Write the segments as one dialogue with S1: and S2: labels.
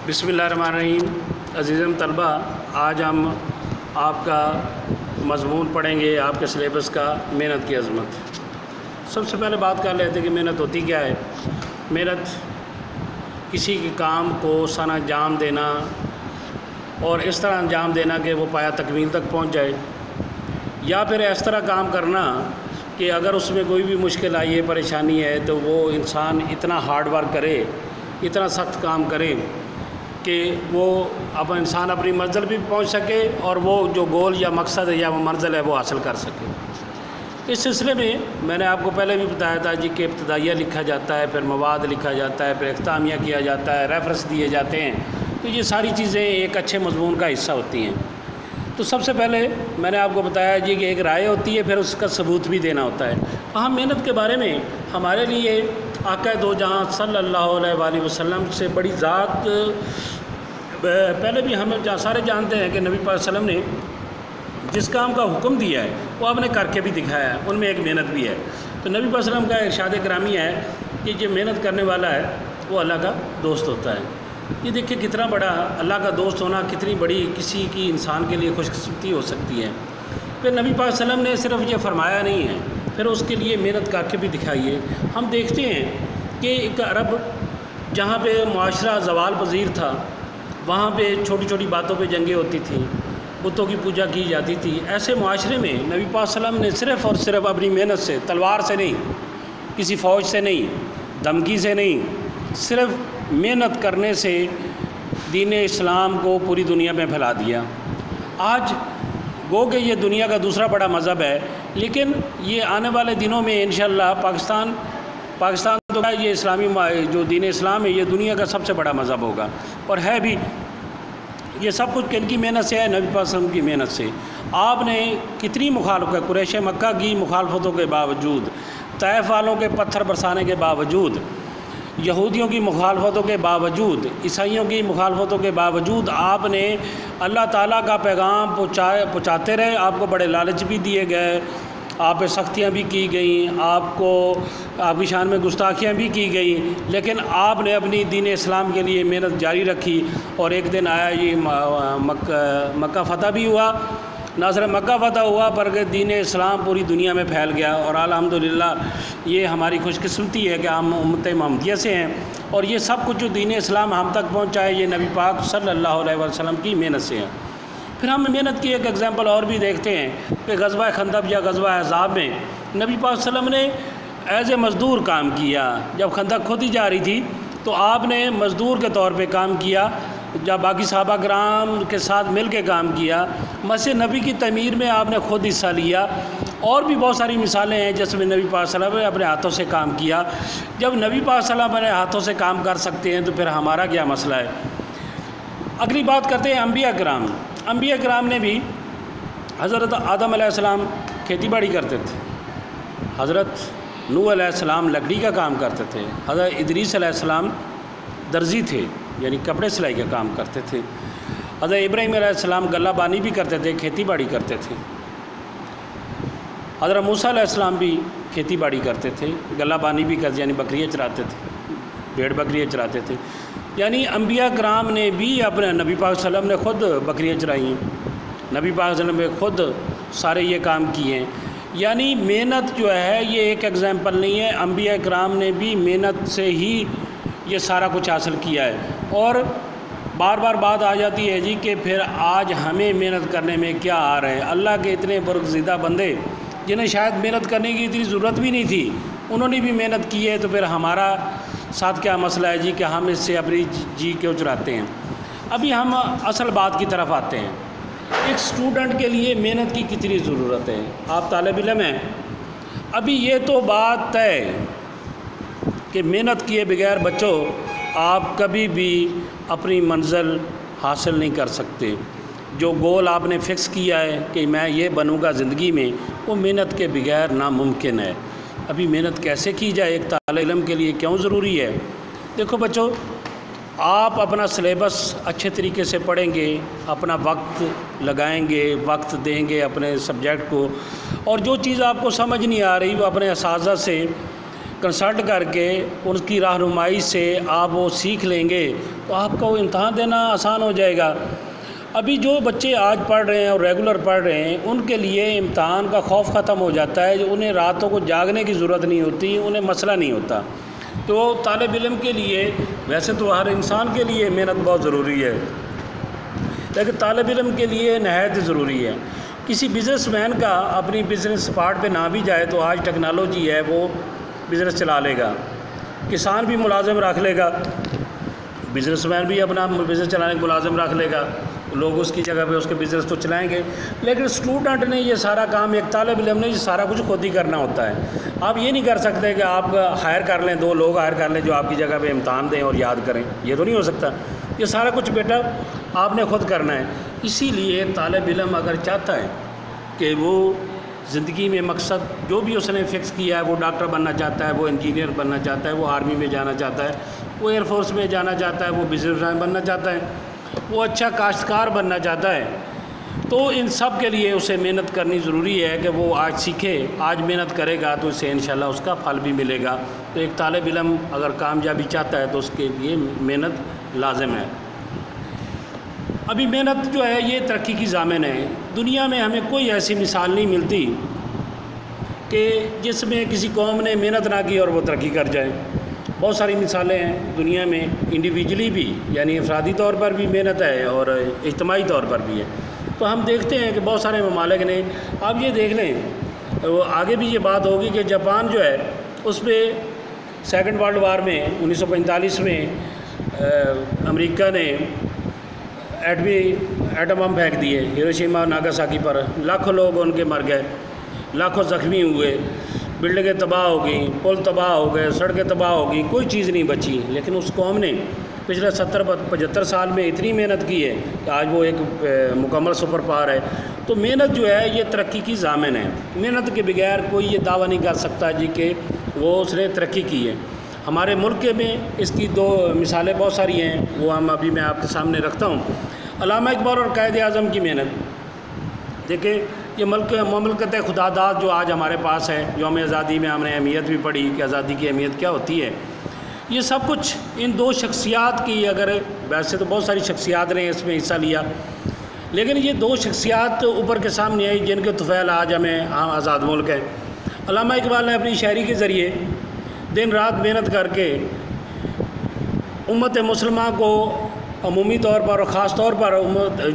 S1: بسم اللہ الرحمن الرحیم۔ عزیزم طلبہ، آج ہم آپ کا مضمون پڑھیں گے، آپ کے سلیبس کا محنت کی عظمت۔ سب سے پہلے بات کر لیتے ہیں کہ محنت ہوتی کیا ہے۔ محنت کسی کے کام کو سر انجام دینا اور اس طرح انجام دینا کہ وہ پایا تکمیل تک پہنچ جائے، یا پھر اس طرح کام کرنا کہ اگر اس میں کوئی بھی مشکل آئی ہے، پریشانی ہے، تو وہ انسان اتنا ہارڈ ورک کرے، اتنا سخت کام کرے کہ وہ انسان اپنی منزل بھی پہنچ سکے اور وہ جو گول یا مقصد ہے یا وہ منزل ہے وہ حاصل کر سکے۔ اس سلسلے میں نے آپ کو پہلے بھی بتایا تھا جی کہ ابتدائیہ لکھا جاتا ہے، پھر مواد لکھا جاتا ہے، پھر اختتامیہ کیا جاتا ہے، ریفرنس دیے جاتے ہیں، تو یہ ساری چیزیں ایک اچھے مضمون کا حصہ ہوتی ہیں۔ تو سب سے پہلے میں نے آپ کو بتایا جی کہ ایک رائے ہوتی ہے، پھر اس کا ثبوت بھی دینا ہوتا ہے۔ ہم محنت کے بارے میں ہمارے لیے آقا دو جہاں صلی اللہ علیہ وآلہ وسلم سے بڑی ذات، پہلے بھی ہم سارے جانتے ہیں کہ نبی پاک صلی اللہ علیہ وسلم نے جس کام کا حکم دیا ہے وہ آپ نے کر کے بھی دکھایا ہے، ان میں ایک محنت بھی ہے۔ تو نبی پاک صلی اللہ علیہ وسلم کا ارشاد گرامی ہے کہ جو محنت کرنے والا ہے وہ اللہ کا دوست ہوتا ہے۔ یہ دیکھیں کتنا بڑا اللہ کا دوست ہونا، کتنی بڑی کسی کی انسان کے لیے خوش قسمتی ہو سکتی ہے۔ پھر نبی پاک صلی اللہ علیہ وسلم نے صرف یہ فرمایا نہیں ہے، پھر اس کے لیے محنت کر کے بھی دکھائی ہے۔ ہم دیکھتے ہیں کہ ایک عرب جہاں پہ معاشرہ زوال پذیر تھا، وہاں پہ چھوٹی چھوٹی باتوں پہ جنگیں ہوتی تھیں، بتوں کی پوجا کی جاتی تھی۔ ایسے معاشرے میں نبی پاک صلی اللہ علیہ وسلم نے صرف اور صرف اپنی محنت سے، تلوار سے نہیں، کسی فوج سے نہیں، دھمکی سے نہیں، صرف محنت کرنے سے دین اسلام کو پوری دنیا میں پھیلا دیا۔ آج گو کہ یہ دنیا کا دوسرا بڑا مذہب ہے، لیکن یہ آنے والے دنوں میں انشاءاللہ پاکستان تو یہ اسلامی جو دین اسلام ہے یہ دنیا کا سب سے بڑا مذہب ہوگا، اور ہے بھی۔ یہ سب کچھ کن کی محنت سے ہے؟ نبی پاک صلی اللہ علیہ وسلم کی محنت سے۔ آپ نے کتنی مخالفت، قریش مکہ کی مخالفتوں کے باوجود، طائف والوں کے پتھر برسانے کے باوجود، یہودیوں کی مخالفتوں کے باوجود، عیسائیوں کی مخالفتوں کے باوجود آپ نے اللہ تعالیٰ کا پیغام پہنچاتے رہے۔ آپ کو بڑے لالچ بھی دیے گئے، آپ پہ سختیاں بھی کی گئیں، آپ کی شان میں گستاخیاں بھی کی گئیں، لیکن آپ نے اپنی دین اسلام کے لیے محنت جاری رکھی، اور ایک دن آیا یہ مکہ فتح بھی ہوا، نہ صرف مکہ فتح ہوا بلکہ دین اسلام پوری دنیا میں پھیل گیا، اور الحمدللہ یہ ہماری خوش قسمتی ہے کہ ہم امت محمدیہ سے ہیں، اور یہ سب کچھ جو دین اسلام ہم تک پہنچا ہے یہ نبی پاک صلی اللہ علیہ وسلم کی محنت سے ہے۔ پھر ہم محنت کی ایک ایگزامپل اور بھی دیکھتے ہیں کہ غزوہ خندق یا غزوہ احزاب میں نبی پاک صلی اللہ علیہ وسلم نے ایز اے مزدور کام کیا۔ جب خندق کھودی جا رہی تھی تو آپ نے مزدور کے طور پہ کام کیا، جب باقی صحابہ کرام کے ساتھ مل کے کام کیا۔ مسجد نبی کی تعمیر میں آپ نے خود حصہ لیا، اور بھی بہت ساری مثالیں ہیں جس میں نبی پاک صلی اللہ علیہ وسلم نے اپنے ہاتھوں سے کام کیا۔ جب نبی پاک صلی اللہ علیہ وسلم اپنے ہاتھوں سے کام کر سکتے ہیں تو پھر ہمارا کیا مسئلہ ہے۔ اگلی بات کرتے ہیں انبیاء کرام۔ انبیاء کرام نے بھی، حضرت آدم علیہ السلام کھیتی باڑی کرتے تھے، حضرت نوح علیہ السلام لکڑی کا کام کرتے تھے، حضرت ادریس علیہ السلام درزی تھے یعنی کپڑے سلائی کا کام کرتے تھے، حضرت ابراہیم علیہ السلام غلہ بانی بھی کرتے تھے، کھیتی باڑی کرتے تھے، حضرت موسیٰ علیہ السلام بھی کھیتی باڑی کرتے تھے، غلہ بانی بھی کرتے یعنی بکریاں چراتے تھے، بھیڑ بکریاں چراتے تھے۔ یعنی انبیاء کرام نے بھی اپنے، نبی پاک صلی اللہ علیہ وسلم نے خود بکریاں چرائیں، نبی پاک صلی اللہ علیہ وسلم نے خود سارے یہ کام کیے ہیں۔ یعنی محنت جو ہے یہ ایک ایگزامپل نہیں ہے، انبیاء کرام نے بھی محنت سے ہی یہ سارا کچھ حاصل کیا ہے۔ اور بار بار بات آ جاتی ہے جی کہ پھر آج ہمیں محنت کرنے میں کیا آ رہا ہے۔ اللہ کے اتنے برگزیدہ بندے جنہیں شاید محنت کرنے کی اتنی ضرورت بھی نہیں تھی، انہوں نے بھی محنت کی ہے، تو پھر ہمارا ساتھ کیا مسئلہ ہے جی کہ ہم اس سے اپنی جی کیوں چراتے ہیں۔ ابھی ہم اصل بات کی طرف آتے ہیں۔ ایک اسٹوڈنٹ کے لیے محنت کی کتنی ضرورت ہے؟ آپ طالب علم ہیں، ابھی یہ تو بات طے کہ محنت کیے بغیر بچوں آپ کبھی بھی اپنی منزل حاصل نہیں کر سکتے۔ جو گول آپ نے فکس کیا ہے کہ میں یہ بنوں گا زندگی میں، وہ محنت کے بغیر ناممکن ہے۔ ابھی محنت کیسے کی جائے ایک طالب علم کے لیے، کیوں ضروری ہے؟ دیکھو بچوں، آپ اپنا سلیبس اچھے طریقے سے پڑھیں گے، اپنا وقت لگائیں گے، وقت دیں گے اپنے سبجیکٹ کو، اور جو چیز آپ کو سمجھ نہیں آ رہی وہ اپنے اساتذہ سے کنسلٹ کر کے اس کی رہنمائی سے آپ وہ سیکھ لیں گے تو آپ کا وہ امتحان دینا آسان ہو جائے گا۔ ابھی جو بچے آج پڑھ رہے ہیں اور ریگولر پڑھ رہے ہیں ان کے لیے امتحان کا خوف ختم ہو جاتا ہے، انہیں راتوں کو جاگنے کی ضرورت نہیں ہوتی، انہیں مسئلہ نہیں ہوتا۔ تو طالب علم کے لیے ویسے تو ہر انسان کے لیے محنت بہت ضروری ہے، لیکن طالب علم کے لیے نہایت ضروری ہے۔ کسی بزنس مین کا اپنی بزنس اسپاٹ پہ نہ بھی جائے تو آج ٹیکنالوجی ہے، وہ بزنس چلا لے گا۔ کسان بھی ملازم رکھ لے گا، بزنس مین بھی اپنا بزنس چلانے کا ملازم رکھ لے گا، لوگ اس کی جگہ پہ اس کے بزنس تو چلائیں گے۔ لیکن اسٹوڈنٹ نے یہ سارا کام، ایک طالب علم نے یہ سارا کچھ خود ہی کرنا ہوتا ہے۔ آپ یہ نہیں کر سکتے کہ آپ ہائر کر لیں، 2 لوگ ہائر کر لیں جو آپ کی جگہ پہ امتحان دیں اور یاد کریں، یہ تو نہیں ہو سکتا۔ یہ سارا کچھ بیٹا آپ نے خود کرنا ہے۔ اسی لیے طالب علم اگر چاہتا ہے کہ وہ زندگی میں مقصد جو بھی اس نے فکس کیا ہے، وہ ڈاکٹر بننا چاہتا ہے، وہ انجینئر بننا چاہتا ہے، وہ آرمی میں جانا چاہتا ہے، وہ ایئر فورس میں جانا چاہتا ہے، وہ بزنس مین بننا چاہتا ہے، وہ اچھا کاشتکار بننا چاہتا ہے، تو ان سب کے لیے اسے محنت کرنی ضروری ہے کہ وہ آج سیکھے، آج محنت کرے گا تو اسے انشاءاللہ اس کا پھل بھی ملے گا۔ تو ایک طالب علم اگر کامیابی چاہتا ہے تو اس کے لیے محنت لازم ہے۔ ابھی محنت جو ہے یہ ترقی کی ضامن ہے۔ دنیا میں ہمیں کوئی ایسی مثال نہیں ملتی کہ جس میں کسی قوم نے محنت نہ کی اور وہ ترقی کر جائے۔ بہت ساری مثالیں ہیں دنیا میں، انڈیویجلی بھی یعنی افرادی طور پر بھی محنت ہے اور اجتماعی طور پر بھی ہے۔ تو ہم دیکھتے ہیں کہ بہت سارے ممالک نے، آپ یہ دیکھ لیں، وہ آگے بھی یہ بات ہوگی کہ جاپان جو ہے اس پہ سیکنڈ ورلڈ وار میں 1945 میں امریکہ نے ایٹم بم پھینک دیے ہیروشیما اور ناگاساکی پر، لاکھوں لوگ ان کے مر گئے، لاکھوں زخمی ہوئے، بلڈنگیں تباہ ہو گئیں، پل تباہ ہو گئے، سڑکیں تباہ ہو گئیں، کوئی چیز نہیں بچی۔ لیکن اس قوم نے پچھلے 70-75 سال میں اتنی محنت کی ہے کہ آج وہ ایک مکمل سپر پاور ہے۔ تو محنت جو ہے یہ ترقی کی ضامن ہے۔ محنت کے بغیر کوئی یہ دعویٰ نہیں کر سکتا جی کہ وہ اس نے ترقی کی ہے۔ ہمارے ملک میں اس کی 2 مثالیں بہت ساری ہیں، وہ ابھی میں آپ کے سامنے رکھتا ہوں۔ علامہ اقبال اور قائد اعظم کی محنت دیکھیں، یہ مملکت خدا داد جو آج ہمارے پاس ہے، یوم آزادی میں ہم نے اہمیت بھی پڑھی کہ آزادی کی اہمیت کیا ہوتی ہے، یہ سب کچھ ان 2 شخصیات کی، اگر ویسے تو بہت ساری شخصیات نے اس میں حصہ لیا، لیکن یہ 2 شخصیات اوپر کے سامنے آئی جن کے طفیل آج ہمیں آزاد ملک ہے۔ علامہ اقبال نے اپنی شاعری کے ذریعے دن رات محنت کر کے امت مسلمہ کو عمومی طور پر اور خاص طور پر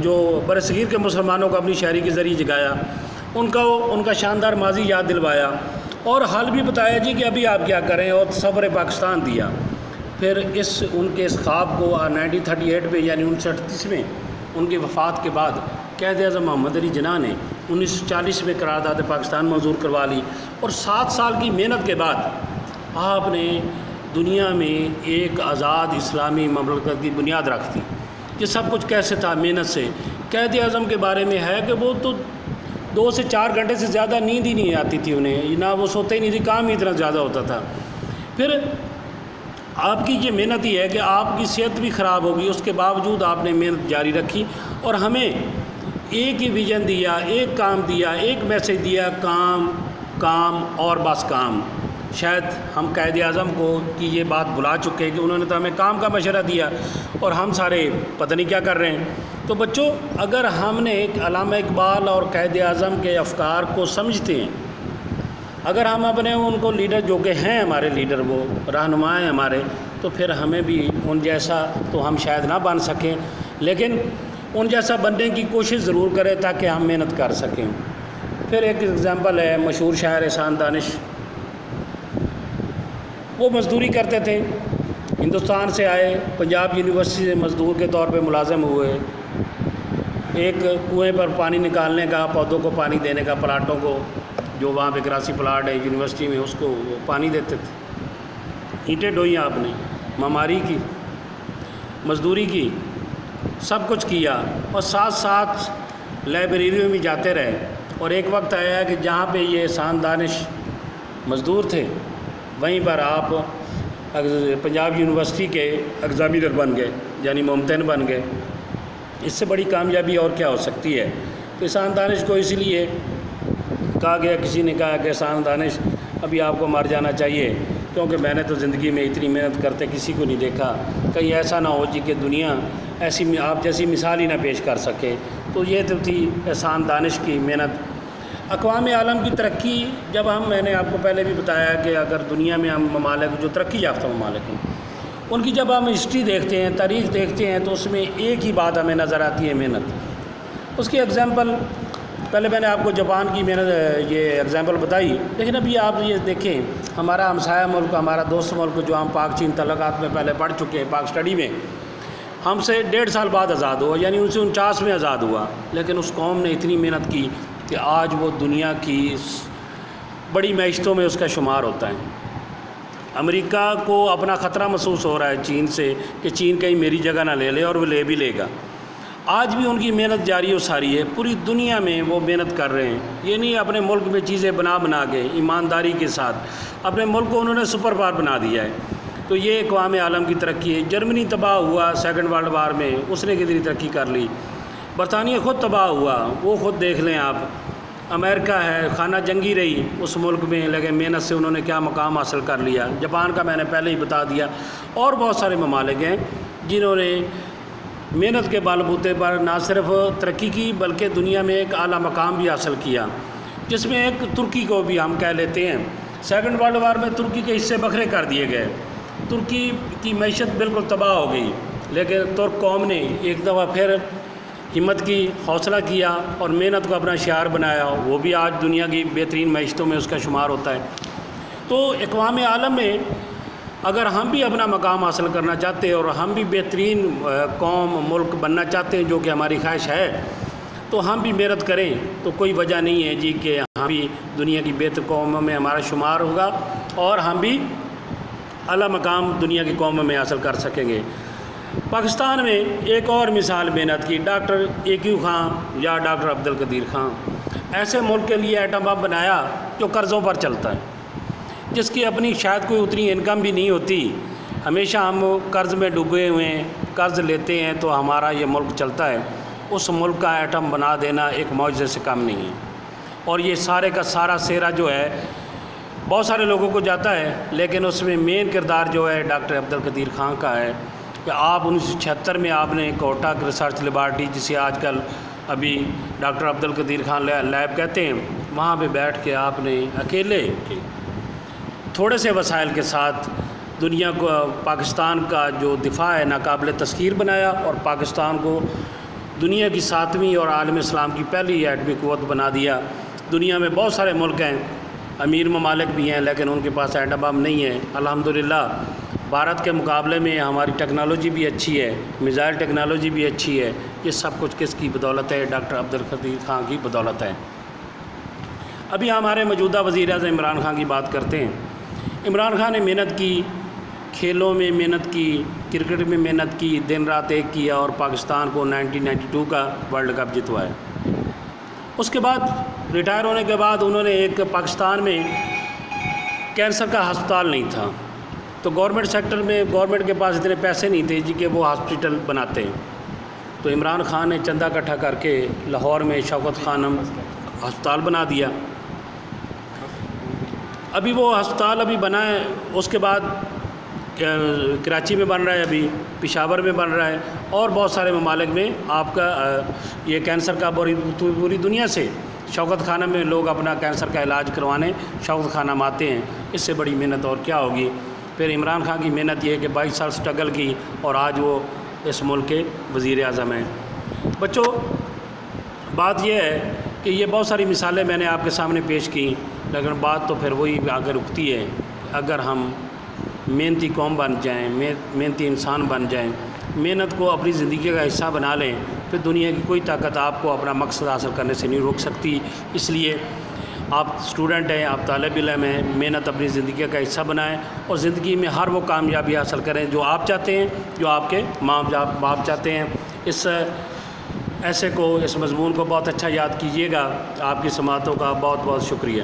S1: جو برصغیر کے مسلمانوں کو اپنی شاعری کے ذریعے جگایا، ان کا شاندار ماضی یاد دلوایا اور حال بھی بتایا جی کہ ابھی آپ کیا کریں، اور تصور پاکستان دیا۔ پھر ان کے اس خواب کو 1938 میں یعنی 1938 میں ان کی وفات کے بعد قائد اعظم محمد علی جناح نے 1940 میں قرارداد پاکستان منظور کروا لی، اور 7 سال کی محنت کے بعد آپ نے دنیا میں ایک آزاد اسلامی مملکت کی بنیاد رکھ دی۔ یہ سب کچھ کیسے تھا؟ محنت سے۔ قائد اعظم کے بارے میں ہے کہ وہ تو 2 سے 4 گھنٹے سے زیادہ نیند ہی نہیں آتی تھی انہیں، نہ وہ سوتے ہی نہیں تھی، کام ہی اتنا زیادہ ہوتا تھا۔ پھر آپ کی یہ محنت ہی ہے کہ آپ کی صحت بھی خراب ہوگی، اس کے باوجود آپ نے محنت جاری رکھی اور ہمیں ایک ہی ویژن دیا، ایک کام دیا، ایک میسج دیا، کام کام اور بس کام۔ شاید ہم قائد اعظم کو کی یہ بات بھلا چکے کہ انہوں نے تو ہمیں کام کا مشورہ دیا اور ہم سارے پتہ نہیں کیا کر رہے ہیں۔ تو بچوں، اگر ہم نے علامہ اقبال اور قائد اعظم کے افکار کو سمجھتے ہیں، اگر ہم اپنے ان کو لیڈر جو کہ ہیں ہمارے لیڈر، وہ رہنما ہیں ہمارے، تو پھر ہمیں بھی ان جیسا تو ہم شاید نہ بن سکیں، لیکن ان جیسا بننے کی کوشش ضرور کریں تاکہ ہم محنت کر سکیں۔ پھر ایک ایگزامپل ہے مشہور شاعر احسان دانش، وہ مزدوری کرتے تھے، ہندوستان سے آئے، پنجاب یونیورسٹی سے مزدور کے طور پہ ملازم ہوئے، ایک کنویں پر پانی نکالنے کا، پودوں کو پانی دینے کا، پلاٹوں کو، جو وہاں پہ کراسی پلاٹ ہے یونیورسٹی میں، اس کو وہ پانی دیتے تھے۔ اینٹیں ڈھوئیں آپ نے، معماری کی، مزدوری کی، سب کچھ کیا، اور ساتھ ساتھ لائبریریوں میں جاتے رہے، اور ایک وقت آیا کہ جہاں پہ یہ احسان دانش مزدور تھے وہیں پر آپ پنجاب یونیورسٹی کے ایگزامینر بن گئے، یعنی ممتحن بن گئے۔ اس سے بڑی کامیابی اور کیا ہو سکتی ہے؟ تو احسان دانش کو اسی لیے کہا گیا، کسی نے کہا کہ احسان دانش ابھی آپ کو مر جانا چاہیے، کیونکہ میں نے تو زندگی میں اتنی محنت کرتے کسی کو نہیں دیکھا، کہیں ایسا نہ ہو جی کہ دنیا ایسی آپ جیسی مثال ہی نہ پیش کر سکے۔ تو یہ تو تھی احسان دانش کی محنت۔ اقوام عالم کی ترقی جب میں نے آپ کو پہلے بھی بتایا کہ اگر دنیا میں ہم ممالک جو ترقی یافتہ ممالک ہیں ان کی جب ہم ہسٹری دیکھتے ہیں، تاریخ دیکھتے ہیں، تو اس میں ایک ہی بات ہمیں نظر آتی ہے، محنت۔ اس کی ایگزامپل پہلے میں نے آپ کو جاپان کی محنت یہ ایگزامپل بتائی، لیکن ابھی آپ یہ دیکھیں ہمارا ہمسایہ ملک، ہمارا دوست ملک جو ہم پاک چین تعلقات میں پہلے پڑھ چکے ہیں، پاک اسٹڈی میں، ہم سے 1.5 سال بعد آزاد ہوا، یعنی 1949 میں آزاد ہوا، لیکن اس قوم نے اتنی محنت کی کہ آج وہ دنیا کی بڑی معیشتوں میں اس کا شمار ہوتا ہے۔ امریکہ کو اپنا خطرہ محسوس ہو رہا ہے چین سے کہ چین کہیں میری جگہ نہ لے لے، اور وہ لے بھی لے گا۔ آج بھی ان کی محنت جاری و ساری ہے، پوری دنیا میں وہ محنت کر رہے ہیں۔ یہ نہیں اپنے ملک میں چیزیں بنا کے ایمانداری کے ساتھ اپنے ملک کو انہوں نے سپر پاور بنا دیا ہے۔ تو یہ اقوام عالم کی ترقی ہے۔ جرمنی تباہ ہوا سیکنڈ ورلڈ وار میں، اس نے کتنی ترقی کر لی۔ برطانیہ خود تباہ ہوا، وہ خود دیکھ لیں آپ۔ امریکہ ہے، خانہ جنگی رہی اس ملک میں، لیکن محنت سے انہوں نے کیا مقام حاصل کر لیا۔ جاپان کا میں نے پہلے ہی بتا دیا، اور بہت سارے ممالک ہیں جنہوں نے محنت کے بال بوتے پر نہ صرف ترقی کی بلکہ دنیا میں ایک اعلیٰ مقام بھی حاصل کیا، جس میں ایک ترکی کو بھی ہم کہہ لیتے ہیں۔ سیکنڈ ورلڈ وار میں ترکی کے حصے بکھرے کر دیے گئے، ترکی کی معیشت بالکل تباہ ہو گئی، لیکن ترک قوم نے ایک دفعہ پھر ہمت کی، حوصلہ کیا اور محنت کو اپنا شعار بنایا، وہ بھی آج دنیا کی بہترین معیشتوں میں اس کا شمار ہوتا ہے۔ تو اقوام عالم میں اگر ہم بھی اپنا مقام حاصل کرنا چاہتے ہیں اور ہم بھی بہترین قوم ملک بننا چاہتے ہیں، جو کہ ہماری خواہش ہے، تو ہم بھی محنت کریں، تو کوئی وجہ نہیں ہے جی کہ ہم بھی دنیا کی بہتر قوموں میں ہمارا شمار ہوگا اور ہم بھی اعلیٰ مقام دنیا کی قوموں میں حاصل کر سکیں گے۔ پاکستان میں ایک اور مثال محنت کی، ڈاکٹر ایکیو خان یا ڈاکٹر عبدالقدیر خان، ایسے ملک کے لیے ایٹم بم بنایا جو قرضوں پر چلتا ہے، جس کی اپنی شاید کوئی اتنی انکم بھی نہیں ہوتی۔ ہمیشہ ہم قرض میں ڈوبے ہوئے ہیں، قرض لیتے ہیں تو ہمارا یہ ملک چلتا ہے۔ اس ملک کا ایٹم بنا دینا ایک معجزے سے کم نہیں ہے، اور یہ سارے کا سارا سہرا جو ہے بہت سارے لوگوں کو جاتا ہے، لیکن اس میں مین کردار جو ہے ڈاکٹر عبدالقدیر خان کا ہے کہ آپ 1976 میں آپ نے کوٹا ریسرچ لیبارٹری، جسے آج کل ابھی ڈاکٹر عبدالقدیر خان لیب کہتے ہیں، وہاں پہ بیٹھ کے آپ نے اکیلے تھوڑے سے وسائل کے ساتھ دنیا کو، پاکستان کا جو دفاع ہے ناقابل تسخیر بنایا، اور پاکستان کو دنیا کی 7ویں اور عالم اسلام کی پہلی ایٹمی قوت بنا دیا۔ دنیا میں بہت سارے ملک ہیں، امیر ممالک بھی ہیں، لیکن ان کے پاس ایٹم بم نہیں ہے۔ الحمدللہ بھارت کے مقابلے میں ہماری ٹیکنالوجی بھی اچھی ہے، میزائل ٹیکنالوجی بھی اچھی ہے۔ یہ سب کچھ کس کی بدولت ہے؟ ڈاکٹر عبدالقدیر خان کی بدولت ہے۔ ابھی ہمارے موجودہ وزیر اعظم عمران خان کی بات کرتے ہیں۔ عمران خان نے محنت کی، کھیلوں میں محنت کی، کرکٹ میں محنت کی، دن رات ایک کیا، اور پاکستان کو 1992 کا ورلڈ کپ جتوایا۔ اس کے بعد ریٹائر ہونے کے بعد انہوں نے ایک پاکستان میں کینسر کا ہسپتال نہیں تھا، تو گورنمنٹ سیکٹر میں گورنمنٹ کے پاس اتنے پیسے نہیں تھے جی کہ وہ ہاسپٹل بناتے ہیں، تو عمران خان نے چندہ اکٹھا کر کے لاہور میں شوکت خانم ہسپتال بنا دیا۔ ابھی وہ ہسپتال ابھی بنا ہے، اس کے بعد کراچی میں بن رہا ہے، ابھی پشاور میں بن رہا ہے، اور بہت سارے ممالک میں آپ کا یہ کینسر کا پوری دنیا سے شوکت خانہ میں لوگ اپنا کینسر کا علاج کروانے شوکت خانہ میں آتے ہیں۔ اس سے بڑی محنت اور کیا ہوگی؟ پھر عمران خان کی محنت یہ ہے کہ 22 سال سٹرگل کی، اور آج وہ اس ملک کے وزیر اعظم ہیں۔ بچوں، بات یہ ہے کہ یہ بہت ساری مثالیں میں نے آپ کے سامنے پیش کی، لیکن بات تو پھر وہی آگے رکتی ہے، اگر ہم محنتی قوم بن جائیں، محنتی انسان بن جائیں، محنت کو اپنی زندگی کا حصہ بنا لیں، پھر دنیا کی کوئی طاقت آپ کو اپنا مقصد حاصل کرنے سے نہیں روک سکتی۔ اس لیے آپ اسٹوڈنٹ ہیں، آپ طالب علم ہیں، محنت اپنی زندگی کا حصہ بنائیں، اور زندگی میں ہر وہ کامیابی حاصل کریں جو آپ چاہتے ہیں، جو آپ کے ماں باپ چاہتے ہیں۔ اس ایسے کو، اس مضمون کو بہت اچھا یاد کیجیے گا۔ آپ کی سماعتوں کا بہت بہت شکریہ۔